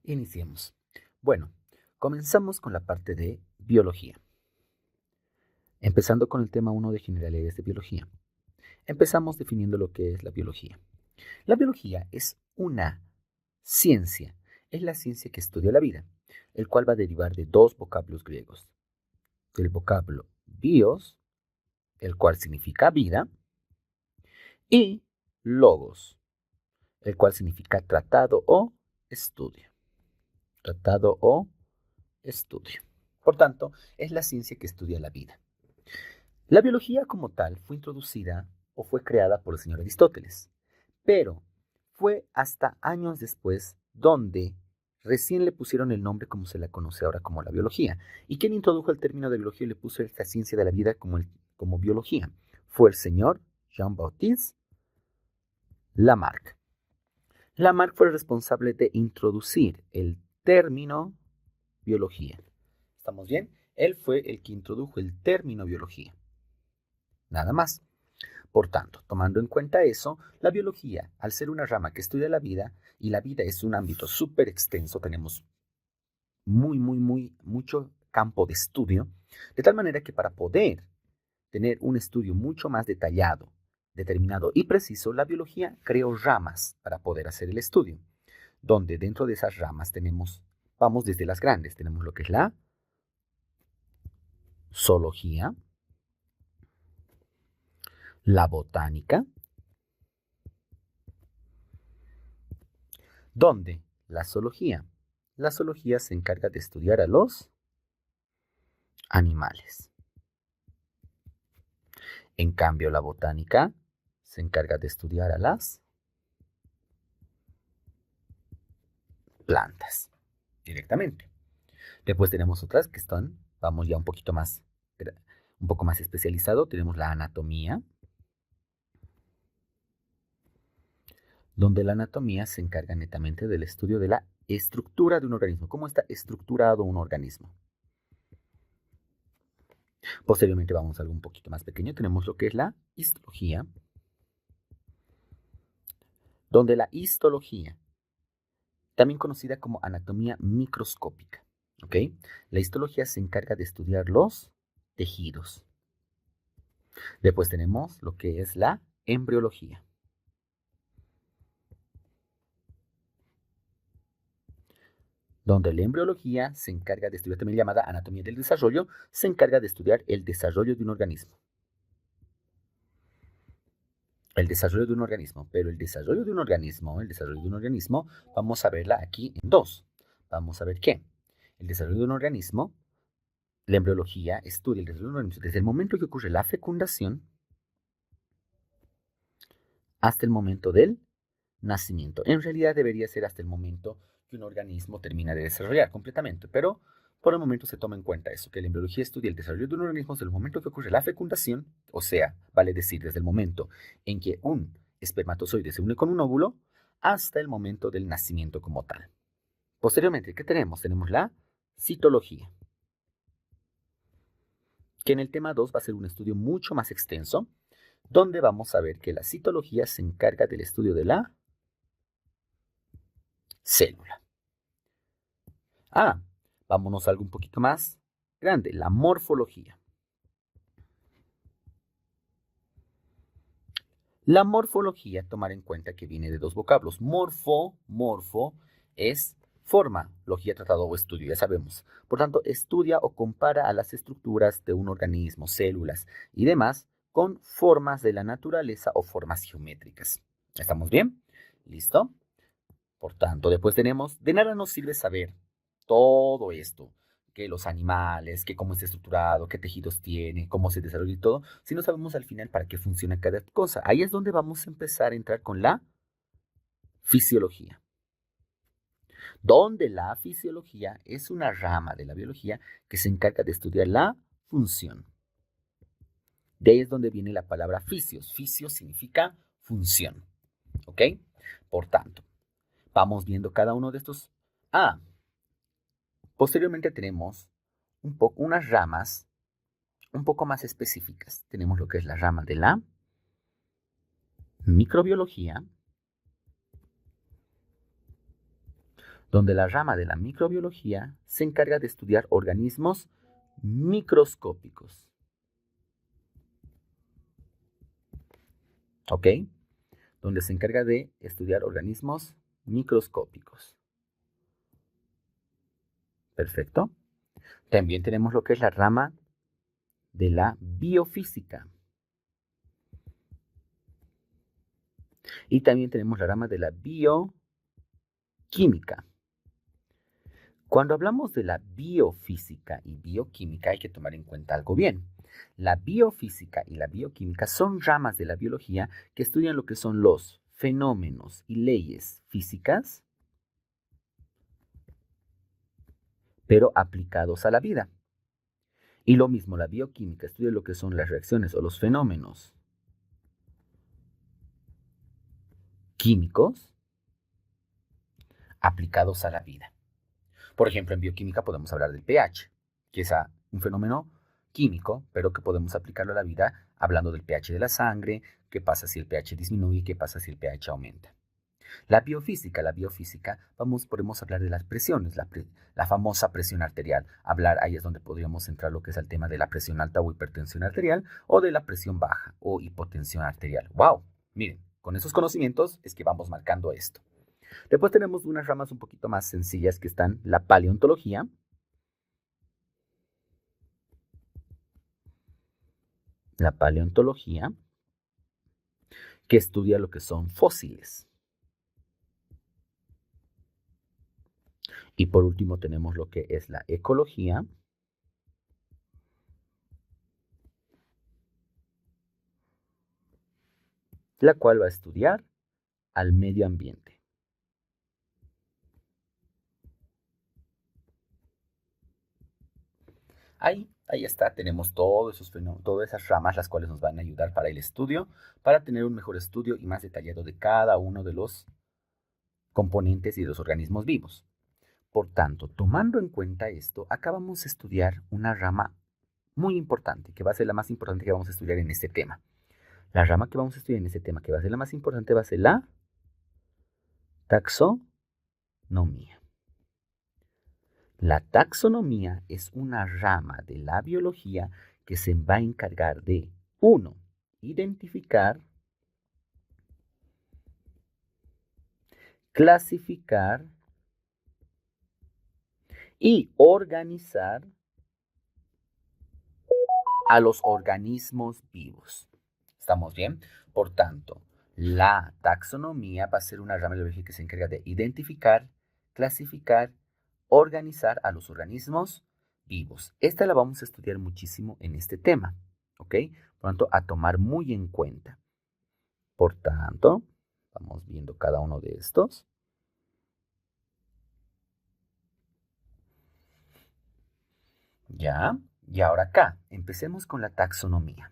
Iniciemos. Bueno, comenzamos con la parte de biología. Empezando con el tema 1 de generalidades de biología. Empezamos definiendo lo que es la biología. La biología es una ciencia, es la ciencia que estudia la vida, el cual va a derivar de dos vocablos griegos. Del vocablo bios, el cual significa vida, y logos, el cual significa tratado o estudio. Tratado o estudio. Por tanto, es la ciencia que estudia la vida. La biología como tal fue introducida o fue creada por el señor Aristóteles, pero fue hasta años después donde recién le pusieron el nombre como se la conoce ahora como la biología. ¿Y quién introdujo el término de biología y le puso esta ciencia de la vida como biología? Fue el señor Jean-Baptiste Lamarck. Lamarck fue el responsable de introducir el término biología. ¿Estamos bien? Él fue el que introdujo el término biología. Nada más. Por tanto, tomando en cuenta eso, la biología, al ser una rama que estudia la vida, y la vida es un ámbito súper extenso, tenemos mucho campo de estudio, de tal manera que para poder tener un estudio mucho más detallado, determinado y preciso, la biología creó ramas para poder hacer el estudio, donde dentro de esas ramas vamos desde las grandes, tenemos lo que es la zoología, la botánica, donde la zoología se encarga de estudiar a los animales. En cambio, la botánica se encarga de estudiar a las plantas directamente. Después tenemos otras que vamos ya un poco más especializado. Tenemos la anatomía, donde la anatomía se encarga netamente del estudio de la estructura de un organismo. ¿Cómo está estructurado un organismo? Posteriormente vamos a algo un poquito más pequeño. Tenemos lo que es la histología, donde la histología, también conocida como anatomía microscópica, ¿ok? La histología se encarga de estudiar los tejidos. Después tenemos lo que es la embriología, donde la embriología se encarga de estudiar, también llamada anatomía del desarrollo, se encarga de estudiar el desarrollo de un organismo. El desarrollo de un organismo, pero el desarrollo de un organismo, vamos a verla aquí en dos. Vamos a ver qué. El desarrollo de un organismo, la embriología estudia el desarrollo de un organismo desde el momento que ocurre la fecundación hasta el momento del nacimiento. En realidad debería ser hasta el momento que un organismo termina de desarrollar completamente, pero por el momento se toma en cuenta eso, que la embriología estudia el desarrollo de un organismo desde el momento que ocurre la fecundación, o sea, vale decir, desde el momento en que un espermatozoide se une con un óvulo hasta el momento del nacimiento como tal. Posteriormente, ¿qué tenemos? Tenemos la citología, que en el tema 2 va a ser un estudio mucho más extenso, donde vamos a ver que la citología se encarga del estudio de la célula. Vámonos a algo un poquito más grande, la morfología. La morfología, tomar en cuenta que viene de dos vocablos. Morfo es forma, logía, tratado o estudio, ya sabemos. Por tanto, estudia o compara a las estructuras de un organismo, células y demás, con formas de la naturaleza o formas geométricas. ¿Estamos bien? ¿Listo? Por tanto, después tenemos, de nada nos sirve saber todo esto, que los animales, que cómo está estructurado, qué tejidos tiene, cómo se desarrolla y todo, si no sabemos al final para qué funciona cada cosa. Ahí es donde vamos a empezar a entrar con la fisiología, donde la fisiología es una rama de la biología que se encarga de estudiar la función. De ahí es donde viene la palabra fisios. Fisio significa función, ¿ok? Por tanto, vamos viendo cada uno de estos. Posteriormente tenemos unas ramas un poco más específicas. Tenemos lo que es la rama de la microbiología, donde la rama de la microbiología se encarga de estudiar organismos microscópicos. ¿Ok? Donde se encarga de estudiar organismos microscópicos. Perfecto. También tenemos lo que es la rama de la biofísica. Y también tenemos la rama de la bioquímica. Cuando hablamos de la biofísica y bioquímica hay que tomar en cuenta algo bien. La biofísica y la bioquímica son ramas de la biología que estudian lo que son los fenómenos y leyes físicas, pero aplicados a la vida. Y lo mismo, la bioquímica estudia lo que son las reacciones o los fenómenos químicos aplicados a la vida. Por ejemplo, en bioquímica podemos hablar del pH, que es un fenómeno químico, pero que podemos aplicarlo a la vida hablando del pH de la sangre, qué pasa si el pH disminuye, qué pasa si el pH aumenta. La biofísica, podemos hablar de las presiones, la famosa presión arterial. Ahí es donde podríamos entrar lo que es el tema de la presión alta o hipertensión arterial, o de la presión baja o hipotensión arterial. ¡Wow! Miren, con esos conocimientos es que vamos marcando esto. Después tenemos unas ramas un poquito más sencillas que están la paleontología. La paleontología, que estudia lo que son fósiles. Y por último tenemos lo que es la ecología, la cual va a estudiar al medio ambiente. Ahí está, tenemos todas esas ramas las cuales nos van a ayudar para el estudio, para tener un mejor estudio y más detallado de cada uno de los componentes y de los organismos vivos. Por tanto, tomando en cuenta esto, acá vamos a estudiar una rama muy importante, que va a ser la más importante que vamos a estudiar en este tema. La rama que vamos a estudiar en este tema, que va a ser la más importante, va a ser la taxonomía. La taxonomía es una rama de la biología que se va a encargar de, 1, identificar, clasificar y organizar a los organismos vivos. ¿Estamos bien? Por tanto, la taxonomía va a ser una rama de la biología que se encarga de identificar, clasificar, organizar a los organismos vivos. Esta la vamos a estudiar muchísimo en este tema, ¿ok? Por lo tanto, a tomar muy en cuenta. Por tanto, vamos viendo cada uno de estos. Ya, y ahora acá, empecemos con la taxonomía.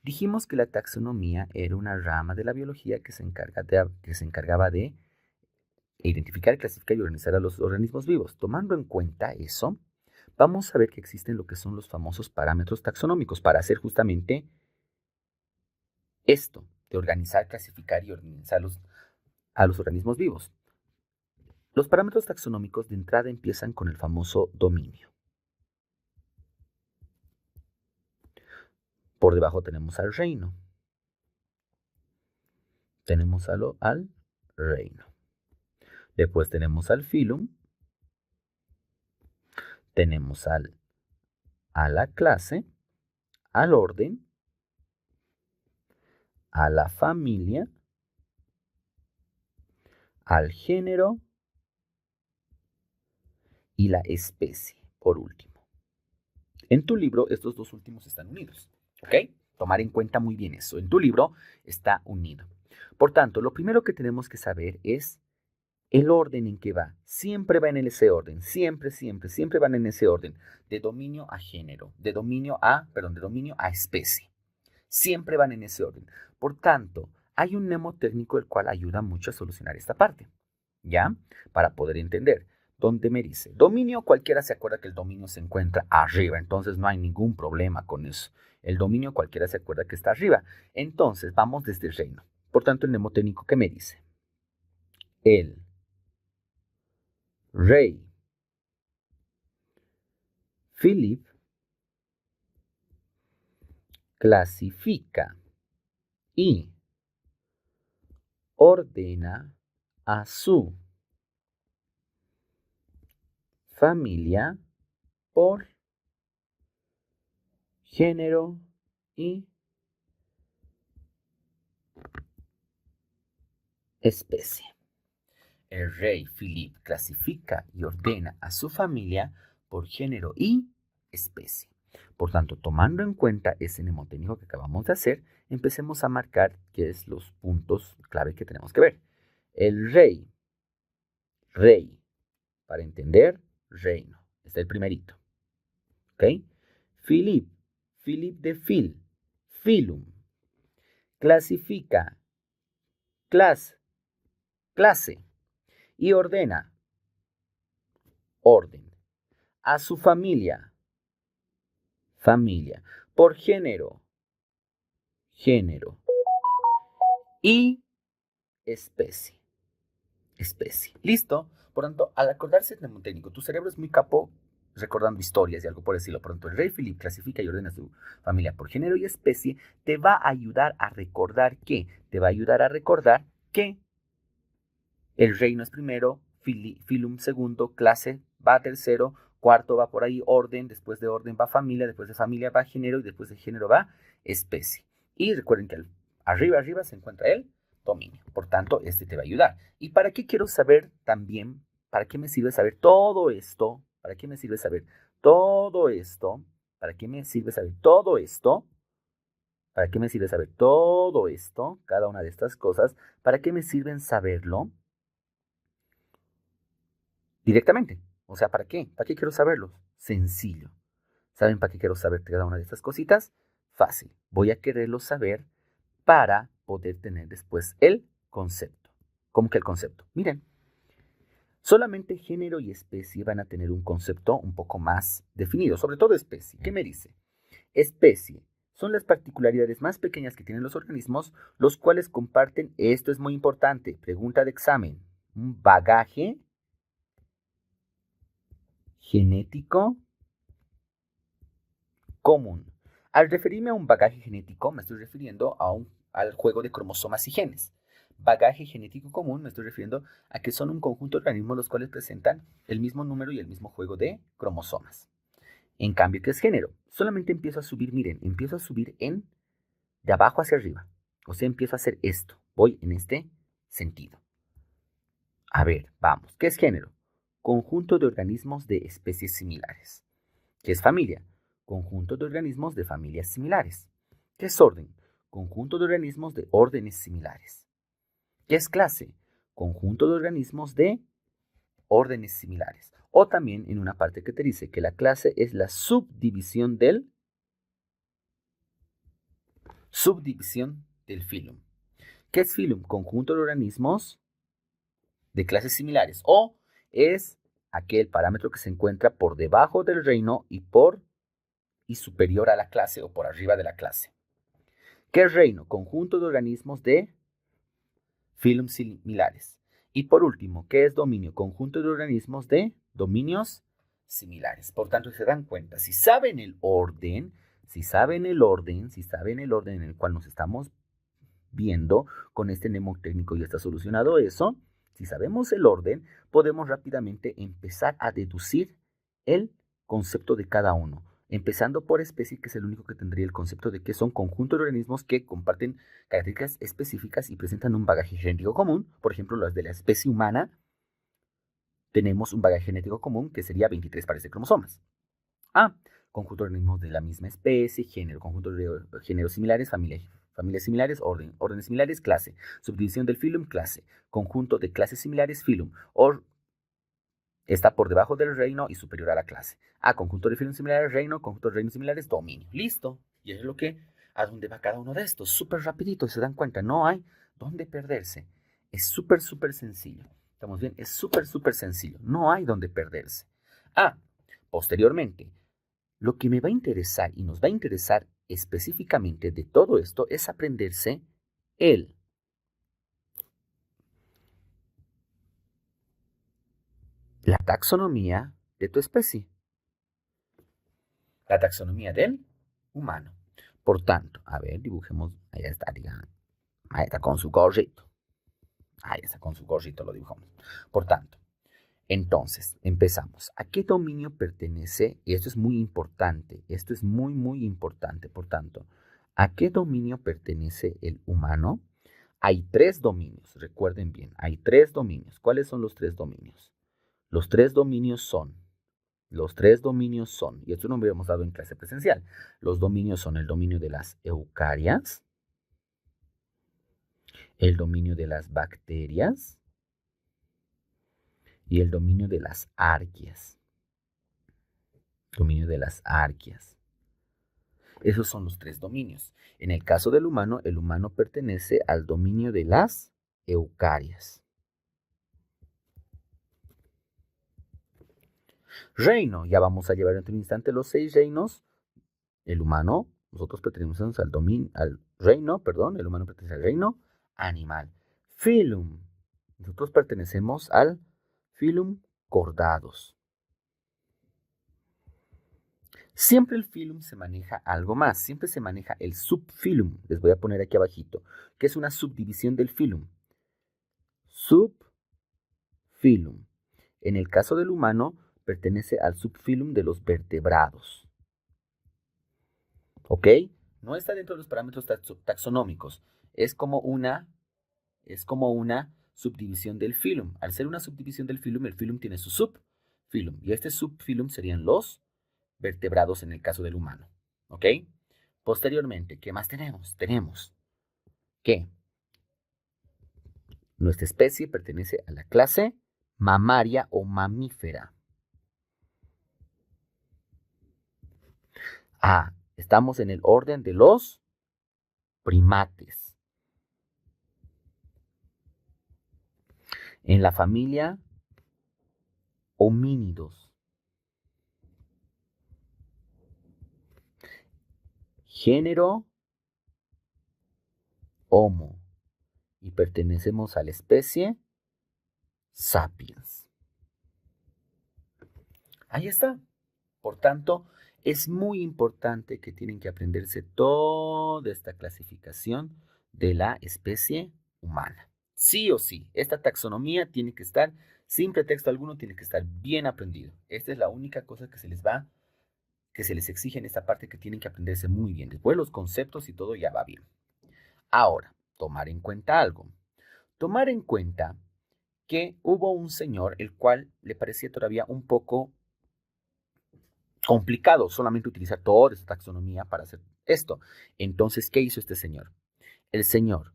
Dijimos que la taxonomía era una rama de la biología que se encargaba de identificar, clasificar y organizar a los organismos vivos. Tomando en cuenta eso, vamos a ver que existen lo que son los famosos parámetros taxonómicos para hacer justamente esto, de organizar, clasificar y organizar a los organismos vivos. Los parámetros taxonómicos de entrada empiezan con el famoso dominio. Por debajo tenemos al reino. Tenemos al reino. Después tenemos al filum. Tenemos a la clase, al orden, a la familia, al género y la especie, por último. En tu libro, estos dos últimos están unidos, ¿ok? Tomar en cuenta muy bien eso. En tu libro está unido. Por tanto, lo primero que tenemos que saber es el orden en que va. Siempre va en ese orden. Siempre van en ese orden. De dominio a género. De dominio a especie. Siempre van en ese orden. Por tanto, hay un mnemotécnico el cual ayuda mucho a solucionar esta parte. ¿Ya? Para poder entender. Donde me dice dominio, cualquiera se acuerda que el dominio se encuentra arriba. Entonces no hay ningún problema con eso. El dominio cualquiera se acuerda que está arriba. Entonces vamos desde el reino. Por tanto, el mnemotécnico, ¿qué me dice? El rey. Philip clasifica y ordena a su familia por género y especie. El rey Philip clasifica y ordena a su familia por género y especie. Por tanto, tomando en cuenta ese mnemotécnico que acabamos de hacer, empecemos a marcar qué es los puntos clave que tenemos que ver. El rey, para entender, reino. Este es el primerito. ¿Ok? Philip de filum. Clasifica, clase. Y ordena, orden. A su familia, por género, y especie. ¿Listo? Por tanto, al acordarse de mnemotécnico, tu cerebro es muy capo recordando historias y algo por decirlo. Por tanto, el rey Philip clasifica y ordena a su familia por género y especie. Te va a ayudar a recordar que el reino es primero, filum segundo, clase va tercero, cuarto va por ahí, orden, después de orden va familia, después de familia va género y después de género va especie. Y recuerden que arriba se encuentra el dominio. Por tanto, este te va a ayudar. ¿Y para qué quiero saber también? ¿Para qué me sirve saber todo esto? ¿Para qué me sirve saber todo esto? ¿Para qué me sirve saber todo esto? ¿Para qué me sirve saber todo esto? Cada una de estas cosas. ¿Para qué me sirven saberlo? Directamente. O sea, ¿para qué? ¿Para qué quiero saberlo? Sencillo. ¿Saben para qué quiero saber cada una de estas cositas? Fácil. Voy a quererlo saber para poder tener después el concepto. ¿Cómo que el concepto? Miren, solamente género y especie van a tener un concepto un poco más definido, sobre todo especie. ¿Qué me dice? Especie son las particularidades más pequeñas que tienen los organismos, los cuales comparten, esto es muy importante, pregunta de examen, un bagaje genético común. Al referirme a un bagaje genético, me estoy refiriendo al juego de cromosomas y genes. Bagaje genético común, me estoy refiriendo a que son un conjunto de organismos los cuales presentan el mismo número y el mismo juego de cromosomas. En cambio, ¿qué es género? Solamente empiezo a subir, miren, empiezo a subir de abajo hacia arriba. O sea, empiezo a hacer esto. Voy en este sentido. A ver, vamos. ¿Qué es género? Conjunto de organismos de especies similares. ¿Qué es familia? Conjunto de organismos de familias similares. ¿Qué es orden? Conjunto de organismos de órdenes similares. ¿Qué es clase? Conjunto de organismos de órdenes similares. O también en una parte que te dice que la clase es la subdivisión del filum. ¿Qué es filum? Conjunto de organismos de clases similares. O es aquel parámetro que se encuentra por debajo del reino y superior a la clase o por arriba de la clase. ¿Qué es reino? Conjunto de organismos de filum similares. Y por último, ¿qué es dominio? Conjunto de organismos de dominios similares. Por tanto, se dan cuenta, si saben el orden en el cual nos estamos viendo, con este mnemotécnico ya está solucionado eso. Si sabemos el orden, podemos rápidamente empezar a deducir el concepto de cada uno. Empezando por especie, que es el único que tendría el concepto de que son conjuntos de organismos que comparten características específicas y presentan un bagaje genético común. Por ejemplo, los de la especie humana, tenemos un bagaje genético común que sería 23 pares de cromosomas. Conjunto de organismos de la misma especie, género, conjunto de géneros similares, familias similares, órdenes similares, clase. Subdivisión del filum, clase. Conjunto de clases similares, filum. Está por debajo del reino y superior a la clase. Conjunto de filum similares, reino. Conjunto de reinos similares, dominio. Listo. Y es lo que, ¿a dónde va cada uno de estos? Súper rapidito, se dan cuenta. No hay dónde perderse. Es súper sencillo. ¿Estamos bien? Es súper sencillo. No hay dónde perderse. Posteriormente, lo que me va a interesar y nos va a interesar específicamente de todo esto es aprenderse la taxonomía de tu especie. La taxonomía del humano. Por tanto, a ver, dibujemos, ahí está, digan, ahí está con su gorrito. Ahí está con su gorrito, lo dibujamos. Por tanto, entonces, empezamos. ¿A qué dominio pertenece? Y esto es muy importante. Esto es muy, muy importante. Por tanto, ¿a qué dominio pertenece el humano? Hay 3 dominios. Recuerden bien, hay 3 dominios. ¿Cuáles son los 3 dominios? Los 3 dominios son, y esto no lo hubiéramos dado en clase presencial. Los dominios son el dominio de las eucarias, el dominio de las bacterias y el dominio de las arqueas. Dominio de las arqueas. Esos son los 3 dominios. En el caso del humano, el humano pertenece al dominio de las eucarias. Reino, ya vamos a llevar en un instante los 6 reinos. El humano, nosotros pertenecemos al reino animal. Filum, nosotros pertenecemos al filum Chordados. Siempre el filum se maneja algo más, siempre se maneja el subfilum, les voy a poner aquí abajito, que es una subdivisión del filum. Subfilum. En el caso del humano, pertenece al subfilum de los vertebrados. ¿Ok? No está dentro de los parámetros taxonómicos, es como una subdivisión del filum. Al ser una subdivisión del filum, el filum tiene su subfilum, y este subfilum serían los vertebrados en el caso del humano. ¿Ok? Posteriormente, ¿qué más tenemos? Tenemos que nuestra especie pertenece a la clase mamaria o mamífera. Estamos en el orden de los primates. En la familia homínidos. Género Homo. Y pertenecemos a la especie Sapiens. Ahí está. Por tanto, es muy importante que tienen que aprenderse toda esta clasificación de la especie humana. Sí o sí, esta taxonomía tiene que estar, sin pretexto alguno, tiene que estar bien aprendido. Esta es la única cosa que se les exige en esta parte, que tienen que aprenderse muy bien. Después los conceptos y todo ya va bien. Ahora, tomar en cuenta algo. Tomar en cuenta que hubo un señor el cual le parecía todavía un poco complicado solamente utilizar toda esta taxonomía para hacer esto. Entonces, ¿qué hizo este señor? El señor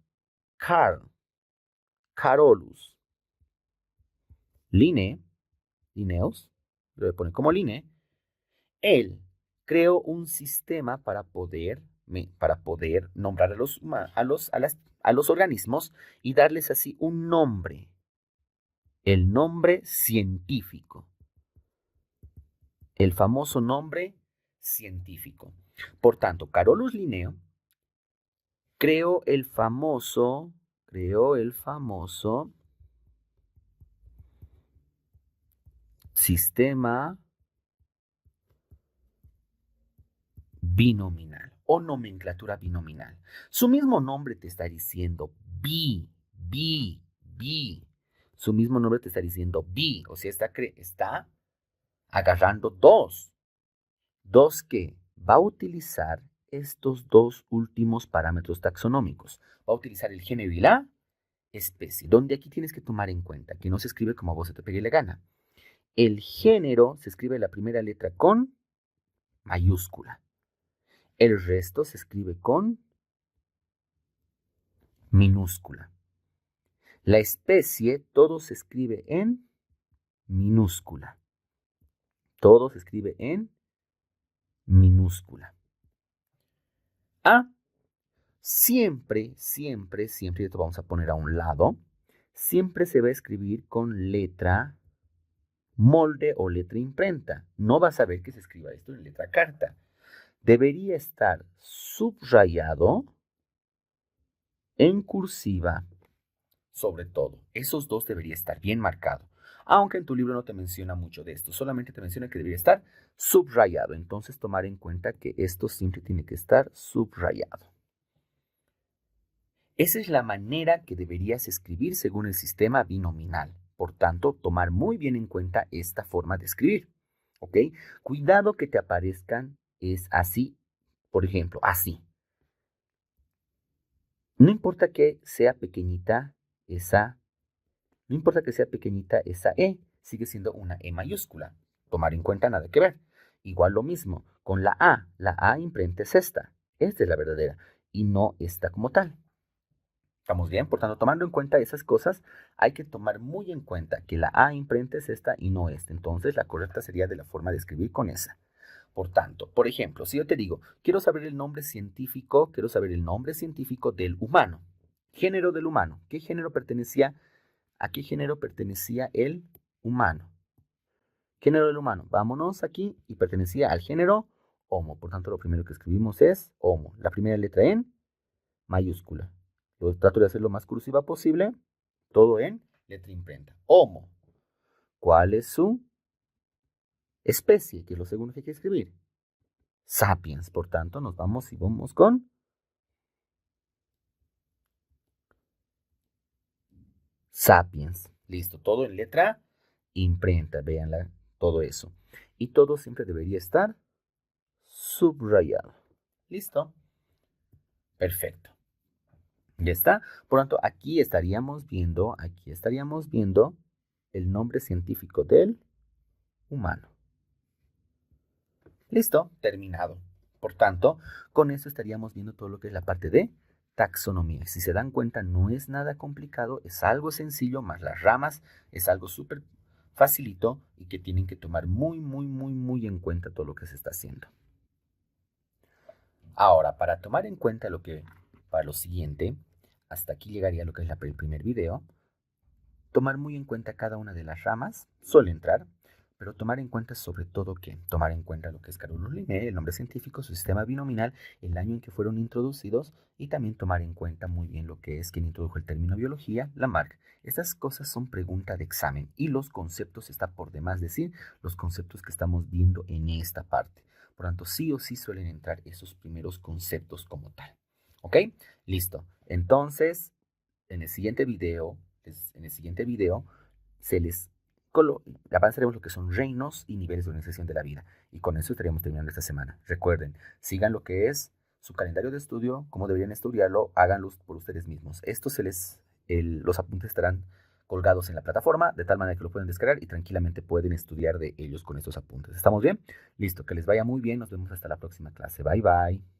Carolus Linnaeus, lo voy a poner como Linné, él creó un sistema para poder nombrar a los organismos y darles así un nombre, el nombre científico, el famoso nombre científico. Por tanto, Carolus Linneo creó el famoso sistema binominal o nomenclatura binominal. Su mismo nombre te está diciendo bi. Su mismo nombre te está diciendo bi, o sea, está agarrando dos que va a utilizar estos 2 últimos parámetros taxonómicos. Va a utilizar el género y la especie, donde aquí tienes que tomar en cuenta que no se escribe como a vos se te pegue la gana. El género se escribe la primera letra con mayúscula. El resto se escribe con minúscula. La especie, todo se escribe en minúscula. Todo se escribe en minúscula. Siempre, esto vamos a poner a un lado, siempre se va a escribir con letra molde o letra imprenta. No vas a ver que se escriba esto en letra carta. Debería estar subrayado en cursiva, sobre todo. Esos 2 debería estar bien marcado. Aunque en tu libro no te menciona mucho de esto, solamente te menciona que debería estar subrayado. Entonces, tomar en cuenta que esto siempre tiene que estar subrayado. Esa es la manera que deberías escribir según el sistema binominal. Por tanto, tomar muy bien en cuenta esta forma de escribir. ¿Ok? Cuidado que te aparezcan es así, por ejemplo, así. No importa que sea pequeñita esa, no importa que sea pequeñita esa E, sigue siendo una E mayúscula. Tomar en cuenta nada que ver. Igual lo mismo con la A imprenta es esta. Esta es la verdadera y no esta como tal. ¿Estamos bien? Por tanto, tomando en cuenta esas cosas, hay que tomar muy en cuenta que la A imprenta es esta y no esta. Entonces, la correcta sería de la forma de escribir con esa. Por tanto, por ejemplo, si yo te digo, quiero saber el nombre científico del humano. Género del humano. ¿Qué género pertenecía? ¿A qué género pertenecía el humano? Género del humano. Vámonos aquí y pertenecía al género Homo. Por tanto, lo primero que escribimos es Homo. La primera letra en mayúscula. Lo trato de hacer lo más cursiva posible. Todo en letra imprenta. Homo. ¿Cuál es su especie? Que es lo segundo que hay que escribir. Sapiens. Por tanto, nos vamos y vamos con Sapiens. Listo. Todo en letra imprenta. Véanla. Todo eso. Y todo siempre debería estar subrayado. Listo. Perfecto. Ya está. Por lo tanto, aquí estaríamos viendo el nombre científico del humano. Listo, terminado. Por tanto, con eso estaríamos viendo todo lo que es la parte de taxonomía. Si se dan cuenta, no es nada complicado, es algo sencillo, más las ramas, es algo súper facilito y que tienen que tomar muy en cuenta todo lo que se está haciendo. Ahora, para tomar en cuenta para lo siguiente, hasta aquí llegaría lo que es el primer video. Tomar muy en cuenta cada una de las ramas, suele entrar, pero tomar en cuenta sobre todo tomar en cuenta lo que es Carolus Linnaeus, el nombre científico, su sistema binominal, el año en que fueron introducidos y también tomar en cuenta muy bien lo que es quien introdujo el término biología, Lamarck. Estas cosas son pregunta de examen y los conceptos, está por demás decir, los conceptos que estamos viendo en esta parte. Por tanto, sí o sí suelen entrar esos primeros conceptos como tal. ¿Ok? Listo. Entonces, en el siguiente video avanzaremos lo que son reinos y niveles de organización de la vida. Y con eso estaríamos terminando esta semana. Recuerden, sigan lo que es su calendario de estudio, cómo deberían estudiarlo, háganlo por ustedes mismos. Los apuntes estarán colgados en la plataforma, de tal manera que lo pueden descargar y tranquilamente pueden estudiar de ellos con estos apuntes. ¿Estamos bien? Listo, que les vaya muy bien. Nos vemos hasta la próxima clase. Bye, bye.